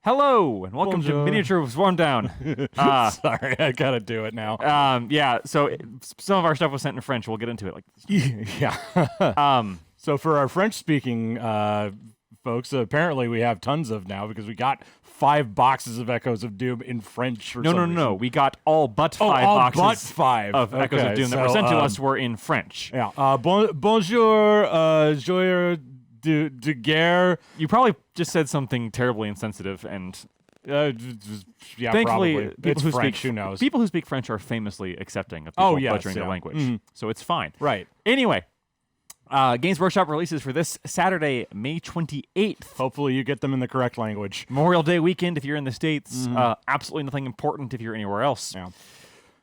Hello, and welcome to Miniature Swarm Down. Sorry, I gotta do it now. Some of our stuff was sent in French. We'll get into it. Yeah. So for our French-speaking folks, apparently we have tons of now because we got 5 boxes of Echoes of Doom in French. No. We got all but 5 boxes but 5 of Echoes of Doom that were sent to us were in French. Yeah. Bonjour, joyeux de guerre. You probably just said something terribly insensitive, and yeah, thankfully, probably. People who speak French are famously accepting of people butchering their language, so it's fine. Right. Anyway, Games Workshop releases for this Saturday, May 28th. Hopefully you get them in the correct language. Memorial Day weekend if you're in the States. Absolutely nothing important if you're anywhere else. Yeah.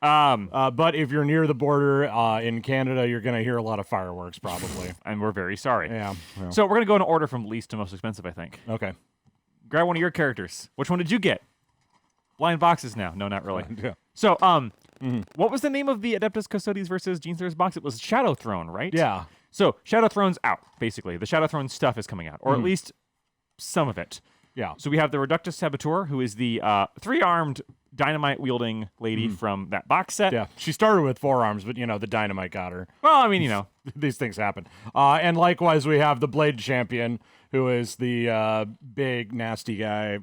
But if you're near the border in Canada, you're going to hear a lot of fireworks, probably. And we're very sorry. Yeah. So we're going to go in order from least to most expensive, I think. Okay. Grab one of your characters. Which one did you get? Blind boxes now. No, not really. Yeah. So, what was the name of the Adeptus Custodes versus Genethers box? It was Shadow Throne, right? Yeah. So, Shadow Throne's out, basically. The Shadow Throne stuff is coming out, or at least some of it. Yeah. So we have the Reductus Saboteur, who is the 3-armed dynamite-wielding lady from that box set. Yeah. She started with 4 arms, but, the dynamite got her. Well, I mean, These things happen. And likewise, we have the Blade Champion, who is the big, nasty guy.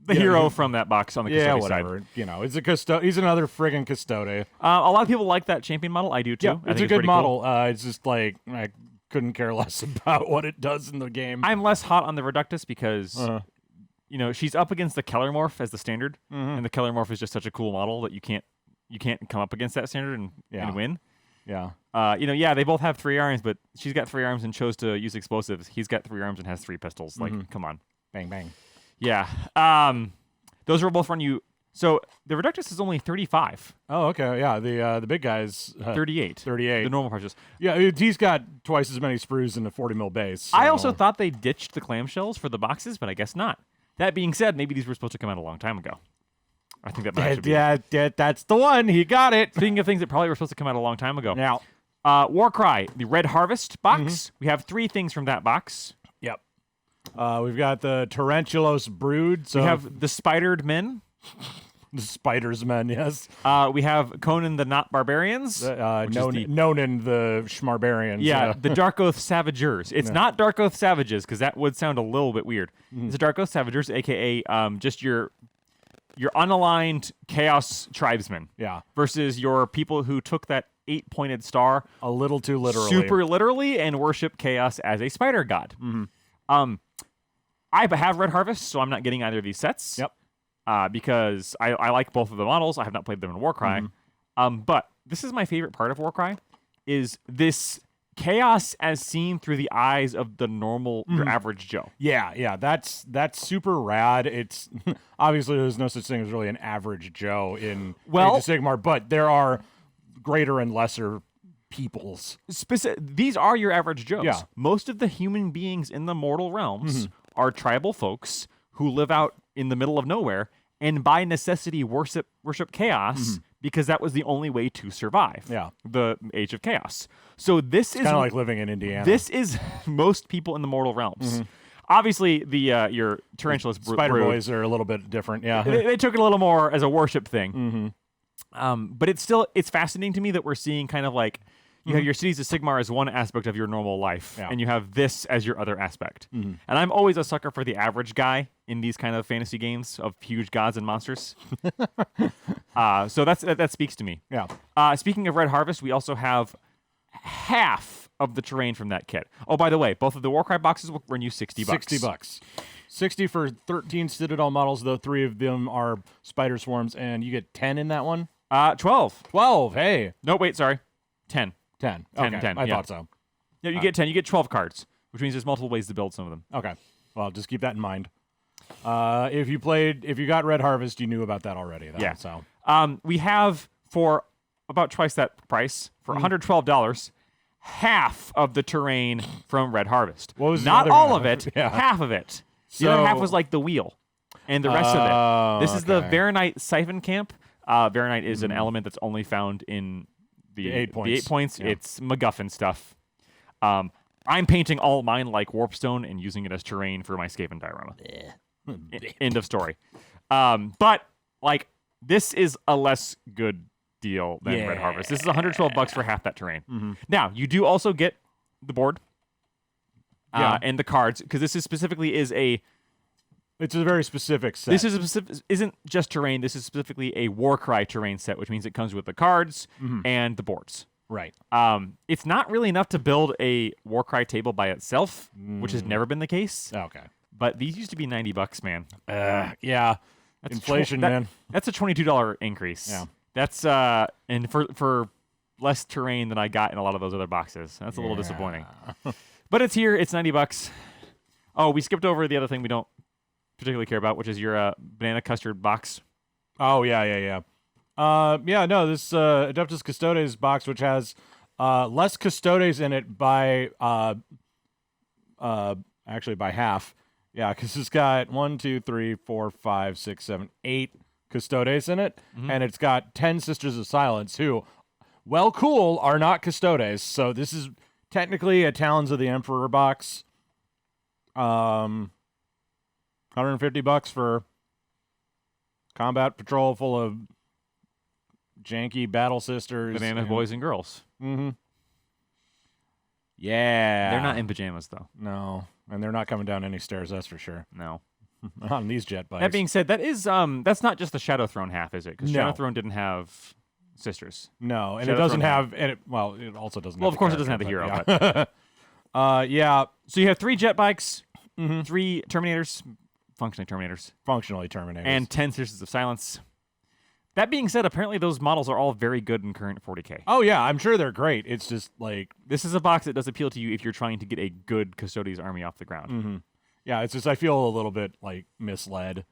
The hero from that box on the Custode whatever. side. He's another friggin' Custode. A lot of people like that champion model. I do, too. Yeah, I it's think a good model. Cool. It's just like... I couldn't care less about what it does in the game. I'm less hot on the Reductus because, she's up against the Kellermorph as the standard, and the Kellermorph is just such a cool model that you can't come up against that standard and win. Yeah. They both have 3 arms, but she's got 3 arms and chose to use explosives. He's got 3 arms and has 3 pistols. Come on. Bang, bang. Yeah. Those will both run you. So the Reductus is only 35. Oh, okay. Yeah, the big guy's 38. 38. The normal purchase. Yeah, he's got twice as many sprues in the 40 mil base. So. I also thought they ditched the clamshells for the boxes, but I guess not. That being said, maybe these were supposed to come out a long time ago. I think that might actually be that's the one. He got it. Speaking of things that probably were supposed to come out a long time ago. Now, Warcry, the Red Harvest box. We have 3 things from that box. Yep. We've got the Tarantulos Brood. So we have the Spidered Men. The Spiders Men, yes. We have Conan the Not Barbarians. Nonan the Schmarbarians. Yeah, the Dark Oath Savagers. It's not Dark Oath Savages, because that would sound a little bit weird. It's the Dark Oath Savagers, a.k.a. Just your unaligned Chaos Tribesmen. Yeah. Versus your people who took that 8-pointed star a little too literally. Super literally, and worship Chaos as a spider god. I have Red Harvest, so I'm not getting either of these sets. Yep. Because I like both of the models. I have not played them in Warcry. But this is my favorite part of Warcry, is this chaos as seen through the eyes of the normal, your average Joe. Yeah, that's super rad. It's obviously there's no such thing as really an average Joe in Age of Sigmar, but there are greater and lesser peoples. These are your average Joes. Yeah. Most of the human beings in the mortal realms are tribal folks who live out in the middle of nowhere and by necessity worship chaos because that was the only way to survive. Yeah. The Age of Chaos. So this is kind of like living in Indiana. This is most people in the mortal realms. Obviously, the your Tarantulas Spider Boys are a little bit different. Yeah. They took it a little more as a worship thing. But it's fascinating to me that we're seeing kind of like you have your Cities of Sigmar as one aspect of your normal life, and you have this as your other aspect. And I'm always a sucker for the average guy in these kind of fantasy games of huge gods and monsters. So that speaks to me. Yeah. Speaking of Red Harvest, we also have half of the terrain from that kit. Oh, by the way, both of the Warcry boxes will run you $60. $60. 60 for 13 Citadel models, though 3 of them are Spider Swarms, and you get 10 in that one? 12. 12, hey. No, wait, sorry. 10. 10. 10, Okay. 10, I yeah. thought so. Yeah, you get 10. You get 12 cards, which means there's multiple ways to build some of them. Okay. Well, just keep that in mind. If you got Red Harvest, you knew about that already, though. Yeah. So we have, for about twice that price, for $112, half of the terrain from Red Harvest. What was not the all other of it, yeah. half of it. The other half was like the wheel, and the rest of it. This is the Varanite Siphon Camp. Varanite is an element that's only found in the 8 points. The 8 points. Yeah. It's MacGuffin stuff. I'm painting all mine like Warpstone and using it as terrain for my Skaven diorama. End of story. But like this is a less good deal than Red Harvest. This is $112 for half that terrain. Mm-hmm. Now you do also get the board and the cards because this is specifically It's a very specific set. This isn't just terrain. This is specifically a Warcry terrain set, which means it comes with the cards and the boards. Right. It's not really enough to build a Warcry table by itself, which has never been the case. Okay. But these used to be $90, man. Yeah. That's inflation, man. That's a $22 increase. Yeah. That's and for less terrain than I got in a lot of those other boxes. That's a little disappointing. But it's here. It's $90. Oh, we skipped over the other thing we don't particularly care about, which is your banana custard box. Oh yeah. No, this Adeptus Custodes box, which has less Custodes in it by actually by half. Yeah, because it's got 1, 2, 3, 4, 5, 6, 7, 8 Custodes in it, and it's got 10 Sisters of Silence who, well, cool, are not Custodes. So this is technically a Talons of the Emperor box. $150 for combat patrol full of janky battle sisters, Banana boys and girls. Mm-hmm. Yeah, they're not in pajamas though. No, and they're not coming down any stairs. That's for sure. No, not on these jet bikes. That being said, that is that's not just the Shadow Throne half, is it? Because No. Shadow Throne didn't have sisters. No, and Shadow it doesn't Throne have, and it also doesn't. Well, have of course, it character, doesn't have the hero. but yeah. Yeah. So you have 3 jet bikes, 3 Terminators, functionally Terminators, Functionally Terminators, and 10 Sisters of Silence. That being said, apparently those models are all very good in current 40K. oh yeah, I'm sure they're great. It's just like, This is a box that does appeal to you if you're trying to get a good Custodes army off the ground. yeah, it's just I feel a little bit like misled.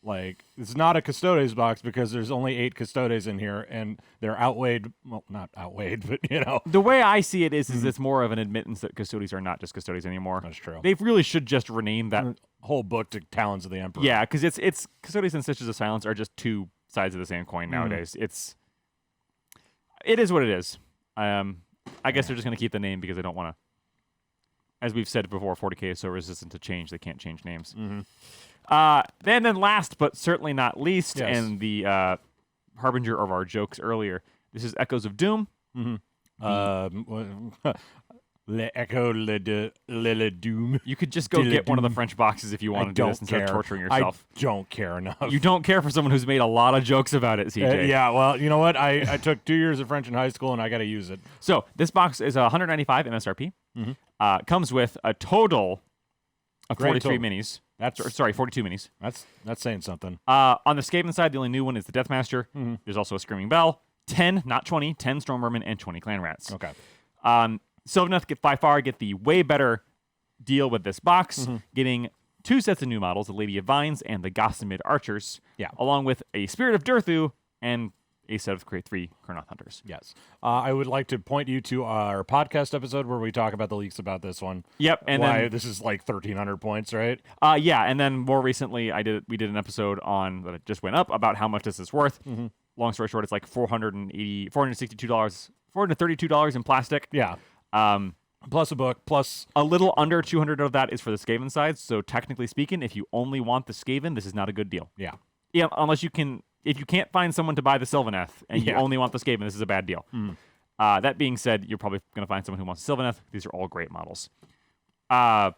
Like, it's not a Custodes box because there's only 8 Custodes in here, and they're outweighed. Well, not outweighed, but you know. The way I see it is it's more of an admittance that Custodes are not just Custodes anymore. That's true. They really should just rename that Whole book to Talons of the Emperor. Yeah, because it's Custodes and Sisters of Silence are just 2 sides of the same coin nowadays. It is what it is. I guess they're just gonna keep the name because they don't want to. As we've said before, 40K is so resistant to change they can't change names. Then last but certainly not least, Yes. and the harbinger of our jokes earlier, this is Echoes of Doom. Le Echo Le Doom. You could just go get one of the French boxes if you want to do this instead of torturing yourself. I don't care enough. You don't care for someone who's made a lot of jokes about it, CJ. Yeah, well, you know what? I took 2 years of French in high school, and I got to use it. So this box is $195 MSRP. Comes with a total of Great 43 total. minis. That's 42 minis. That's saying something. On the Skaven side, the only new one is the Deathmaster. There's also a Screaming Bell, 10, not 20, 10 Stormvermin, and 20 Clan Rats. Okay. Sylvaneth by far get the way better deal with this box, getting 2 sets of new models, the Lady of Vines and the Gossamed Archers, along with a Spirit of Durthu and a set of 3 Kurnoth Hunters. Yes. I would like to point you to our podcast episode where we talk about the leaks about this one. Yep, and why then this is like 1,300 points, right? yeah, and then more recently, we did an episode on that just went up about how much this is worth. Long story short, it's like $432 in plastic. Yeah. Plus a book, plus a little under 200 of that is for the Skaven side. So technically speaking, if you only want the Skaven, this is not a good deal. Yeah. Yeah, unless you can. If you can't find someone to buy the Sylvaneth and you only want the Skaven, this is a bad deal. That being said, you're probably going to find someone who wants Sylvaneth. These are all great models. Yeah.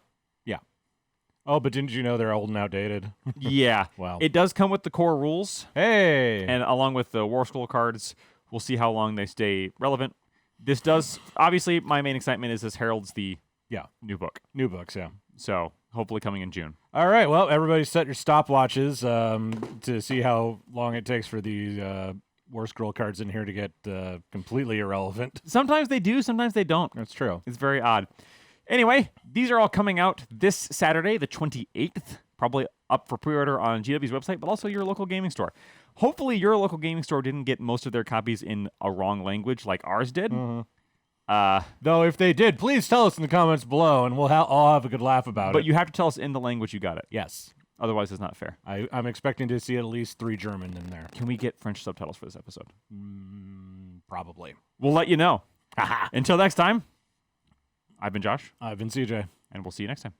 Oh, but didn't you know they're old and outdated? Yeah. Wow. It does come with the core rules. Hey. And along with the War Scroll cards, we'll see how long they stay relevant. This does, obviously, my main excitement is this heralds the new book. New books, yeah. So hopefully coming in June. All right. Well, everybody set your stopwatches to see how long it takes for the War Scroll cards in here to get completely irrelevant. Sometimes they do, sometimes they don't. That's true. It's very odd. Anyway, these are all coming out this Saturday, the 28th. Probably up for pre-order on GW's website, but also your local gaming store. Hopefully your local gaming store didn't get most of their copies in a wrong language like ours did. Though if they did, please tell us in the comments below, and we'll all have a good laugh about it. But you have to tell us in the language you got it. Yes. Otherwise, it's not fair. I'm expecting to see at least 3 German in there. Can we get French subtitles for this episode? Probably. We'll let you know. Until next time, I've been Josh. I've been CJ. And we'll see you next time.